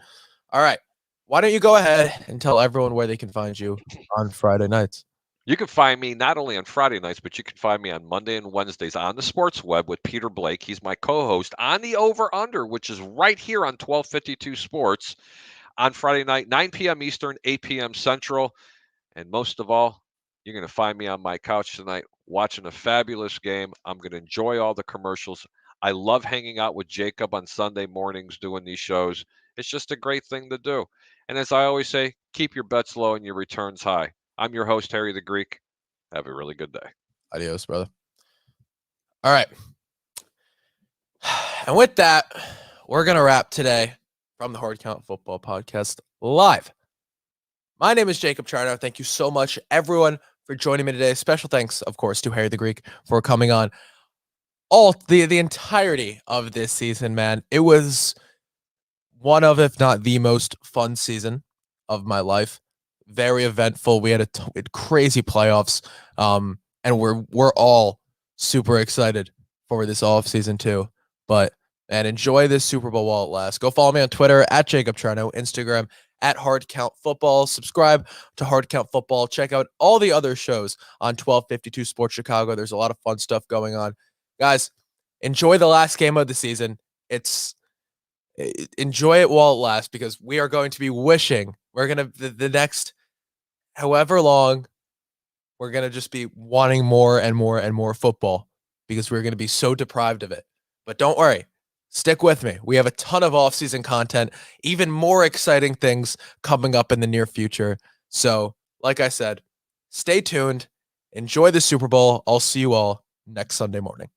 All right. Why don't you go ahead and tell everyone where they can find you on Friday nights? You can find me not only on Friday nights, but you can find me on Monday and Wednesdays on the Sports Web with Peter Blake. He's my co-host on the Over Under, which is right here on 1252 Sports on Friday night, 9 p.m. Eastern, 8 p.m. Central. And most of all, you're going to find me on my couch tonight watching a fabulous game. I'm going to enjoy all the commercials. I love hanging out with Jacob on Sunday mornings doing these shows. It's just a great thing to do. And as I always say, keep your bets low and your returns high. I'm your host, Harry the Greek. Have a really good day. Adios, brother. All right. And with that, we're going to wrap today from the Hard Count Football Podcast live. My name is Jacob Charnow. Thank you so much, everyone, for joining me today. Special thanks, of course, to Harry the Greek for coming on all the entirety of this season, man. It was one of, if not the most fun season of my life. Very eventful. We had crazy playoffs, and we're all super excited for this offseason too. But man, enjoy this Super Bowl while it lasts. Go follow me on Twitter at Jacob Charnow, Instagram at Hard Count Football. Subscribe to Hard Count Football. Check out all the other shows on 1252 Sports Chicago. There's a lot of fun stuff going on, guys. Enjoy the last game of the season. Enjoy it while it lasts because we are going to be wishing the next however long, we're going to just be wanting more and more and more football because we're going to be so deprived of it. But don't worry. Stick with me. We have a ton of off-season content, even more exciting things coming up in the near future. So, like I said, stay tuned. Enjoy the Super Bowl. I'll see you all next Sunday morning.